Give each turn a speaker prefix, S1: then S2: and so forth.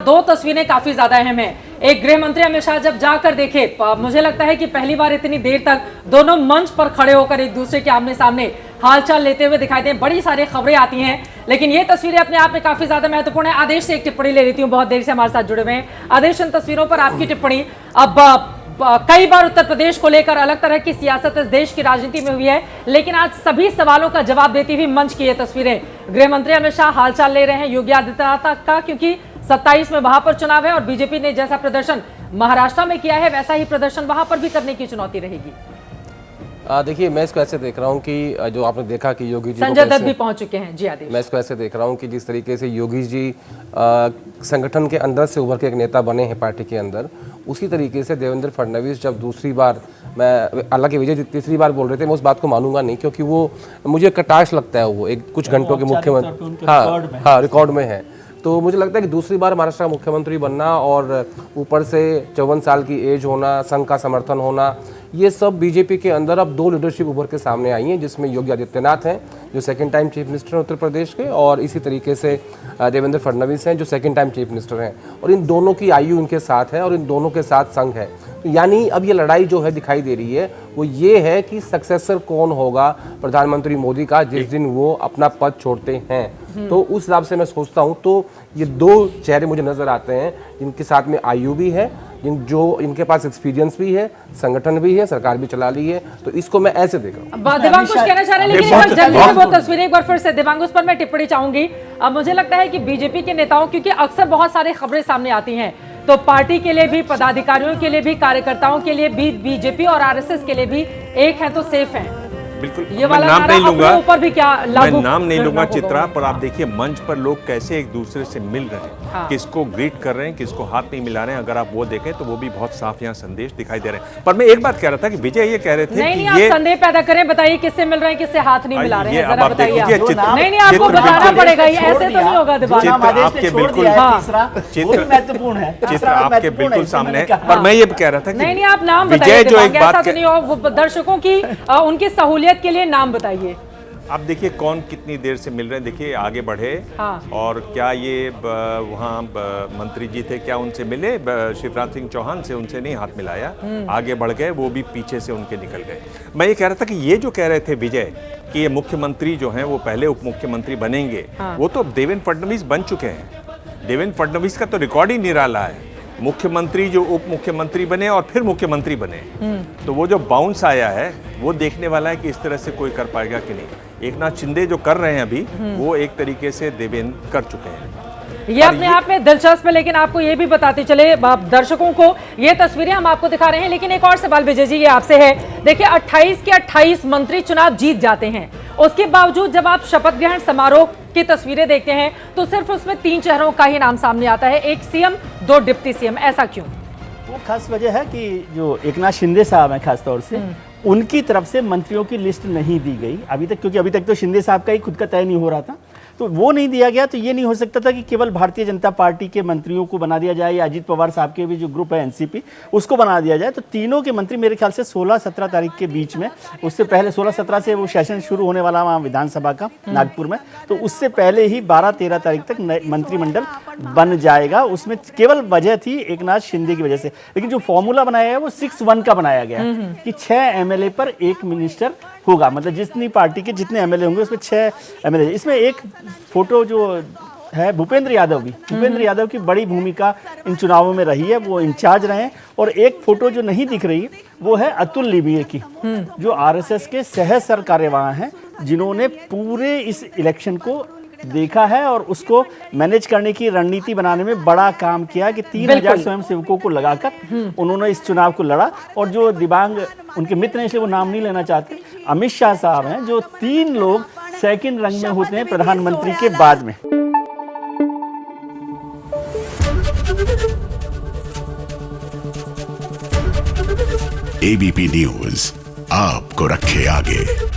S1: दो तस्वीरें काफी ज्यादा अहम है। एक, गृह मंत्री अमित शाह जब जाकर देखे, मुझे लगता है कि पहली बार इतनी देर तक दोनों मंच पर खड़े होकर एक दूसरे के आमने सामने हालचाल लेते हुए दिखाई दे। बड़ी सारी खबरें आती हैं, लेकिन ये तस्वीरें अपने आप में काफी ज्यादा महत्वपूर्ण है। आदेश से एक टिप्पणी ले लेती हूँ, बहुत देर से हमारे साथ जुड़े हुए हैं। आदेश, इन तस्वीरों पर आपकी टिप्पणी। अब कई बार उत्तर प्रदेश को लेकर अलग तरह की सियासत इस देश की राजनीति में हुई है, लेकिन आज सभी सवालों का जवाब देती हुई मंच की ये तस्वीरें। गृह मंत्री अमित शाह हालचाल ले रहे हैं योगी आदित्यनाथ का, क्योंकि 27 में वहां पर चुनाव है और बीजेपी ने जैसा प्रदर्शन महाराष्ट्र में किया है वैसा ही प्रदर्शन वहां पर भी करने की चुनौती रहेगी।
S2: देखिए, मैं इसको ऐसे देख रहा हूँ कि जो आपने देखा कि योगी जी
S1: संजय दत्त भी पहुंच चुके हैं। जी आदेश,
S2: मैं इसको ऐसे देख रहा हूँ कि जिस तरीके से योगी जी संगठन के अंदर से उभर के एक नेता बने हैं पार्टी के अंदर, उसी तरीके से देवेंद्र फडणवीस जब दूसरी बार, मैं हालांकि विजय तीसरी बार बोल रहे थे, मैं उस बात को मानूंगा नहीं, क्योंकि वो मुझे कटाक्ष लगता है। वो एक कुछ घंटों के मुख्यमंत्री, हाँ रिकॉर्ड में है। तो मुझे लगता है कि दूसरी बार महाराष्ट्र का मुख्यमंत्री बनना और ऊपर से 54 साल की एज होना, संघ का समर्थन होना, ये सब बीजेपी के अंदर अब दो लीडरशिप उभर के सामने आई हैं, जिसमें योगी आदित्यनाथ हैं जो सेकंड टाइम चीफ मिनिस्टर हैं उत्तर प्रदेश के, और इसी तरीके से देवेंद्र फडणवीस हैं जो सेकंड टाइम चीफ मिनिस्टर हैं, और इन दोनों की आयु इनके साथ है और इन दोनों के साथ संघ है। तो यानी अब ये लड़ाई जो है दिखाई दे रही है वो ये है कि सक्सेसर कौन होगा प्रधानमंत्री मोदी का जिस दिन वो अपना पद छोड़ते हैं। तो उस हिसाब से मैं सोचता हूँ, तो ये दो चेहरे मुझे नजर आते हैं जिनके साथ में आयु भी है, जो इनके पास एक्सपीरियंस भी है, संगठन भी है, सरकार भी चला ली है। तो इसको मैं ऐसे देख रहा हूँ।
S1: दिव्यांग कुछ कहना चाह रहे हैं, लेकिन जल्दी से वो तस्वीरें एक बार फिर से दिव्यांग, उस पर मैं टिप्पणी चाहूंगी। अब मुझे लगता है कि बीजेपी के नेताओं, क्योंकि अक्सर बहुत सारी खबरें सामने आती हैं, तो पार्टी के लिए भी, पदाधिकारियों के लिए भी, कार्यकर्ताओं के लिए भी, बीजेपी और आरएसएस के लिए भी एक है तो सेफ है।
S3: बिल्कुल,
S1: ये वाला
S3: नाम नहीं लूंगा,
S1: ऊपर भी क्या लागू,
S3: मैं नाम नहीं लूंगा चित्रा, पर आप देखिए मंच पर लोग कैसे एक दूसरे से मिल रहे हैं,
S1: हाँ।
S3: किसको ग्रीट कर रहे हैं, किसको हाथ नहीं मिला रहे हैं। अगर आप वो देखें तो वो भी बहुत साफ यहाँ संदेश दिखाई दे रहे हैं। पर मैं एक बात कह रहा था कि विजय ये कह रहे थे
S1: नहीं,
S3: कि ये
S1: आप संदेह पैदा करें, बताइए किससे मिल रहे हैं, किससे हाथ नहीं मिला रहे हैं, जरा बताइए। नहीं,
S3: आपको
S1: आपको बताना पड़ेगा, ये ऐसे तो नहीं होगा।
S3: चित्र आपके बिल्कुल
S4: महत्वपूर्ण है,
S3: चित्र आपके बिल्कुल सामने। पर मैं ये कह रहा था कि
S1: नहीं, आप नाम बताइए, जो एक बात नहीं हो, दर्शकों की उनकी सहूलियत के लिए नाम बताइए।
S3: आप देखिए कौन कितनी देर से मिल रहे हैं, देखिए आगे बढ़े।
S1: हाँ। और
S3: क्या ये वहाँ मंत्री जी थे, क्या उनसे मिले? शिवराज सिंह चौहान से उनसे नहीं हाथ मिलाया, आगे बढ़ गए, वो भी पीछे से उनके निकल गए। मैं ये कह रहा था कि ये जो कह रहे थे विजय कि ये मुख्यमंत्री जो हैं वो पहले उप मुख्यमंत्री बनेंगे,
S1: हाँ।
S3: वो तो देवेंद्र फडणवीस बन चुके हैं। देवेंद्र फडणवीस का तो रिकॉर्ड ही निराला है, मुख्यमंत्री जो उप मुख्यमंत्री बने और फिर मुख्यमंत्री बने। तो वो जो बाउंस आया है वो देखने वाला है कि इस तरह से कोई कर पाएगा कि नहीं। एकनाथ शिंदे जो कर रहे हैं अभी, वो एक तरीके से देवेंद्र कर चुके हैं।
S1: ये अपने आप में दिलचस्प है, लेकिन आपको ये भी बताते चले दर्शकों को, ये तस्वीरें हम आपको दिखा रहे हैं। लेकिन एक और सवाल विजय जी ये आपसे है, देखिए 28 के 28 मंत्री चुनाव जीत जाते हैं, उसके बावजूद जब आप शपथ ग्रहण समारोह की तस्वीरें देखते हैं तो सिर्फ उसमें 3 चेहरों का ही नाम सामने आता है, एक सीएम, 2 डिप्टी सीएम। ऐसा क्यों?
S4: वो खास वजह है कि जो एकनाथ शिंदे साहब हैं खासतौर से, उनकी तरफ से मंत्रियों की लिस्ट नहीं दी गई अभी तक, क्योंकि अभी तक तो शिंदे साहब का ही खुद का तय नहीं हो रहा था, तो वो नहीं दिया गया। तो ये नहीं हो सकता था कि केवल भारतीय जनता पार्टी के मंत्रियों को बना दिया जाए या अजीत पवार साहब के भी जो ग्रुप है एनसीपी उसको बना दिया जाए। तो तीनों के मंत्री मेरे ख्याल से 16-17 तारीख के बीच में, उससे पहले 16-17 से वो सेशन शुरू होने वाला वहाँ विधानसभा का नागपुर में, तो उससे पहले ही 12-13 तारीख तक मंत्रिमंडल बन जाएगा। उसमें केवल वजह थी एकनाथ शिंदे की वजह से, लेकिन जो फॉर्मूला बनाया है वो 6-1 का बनाया गया है कि 6 एमएलए पर 1 मिनिस्टर होगा, मतलब जितनी पार्टी के जितने एमएलए होंगे उसमें 6 एमएलए। इसमें एक फोटो जो है भूपेंद्र यादव भी, भूपेंद्र यादव की बड़ी भूमिका इन चुनावों में रही है, वो इंचार्ज रहे हैं। और एक फोटो जो नहीं दिख रही वो है अतुल लिबिये की, जो आरएसएस के सह सरकार्यवाह हैं, जिन्होंने पूरे इस इलेक्शन को देखा है और उसको मैनेज करने की रणनीति बनाने में बड़ा काम किया कि 3000 स्वयंसेवकों को लगाकर उन्होंने इस चुनाव को लड़ा। और जो दिव्यांग उनके मित्र हैं, इसलिए वो नाम नहीं लेना चाहते, अमित शाह साहब हैं, जो 3 लोग सेकंड रंग में होते हैं प्रधानमंत्री के बाद में।
S5: एबीपी न्यूज आपको रखे आगे।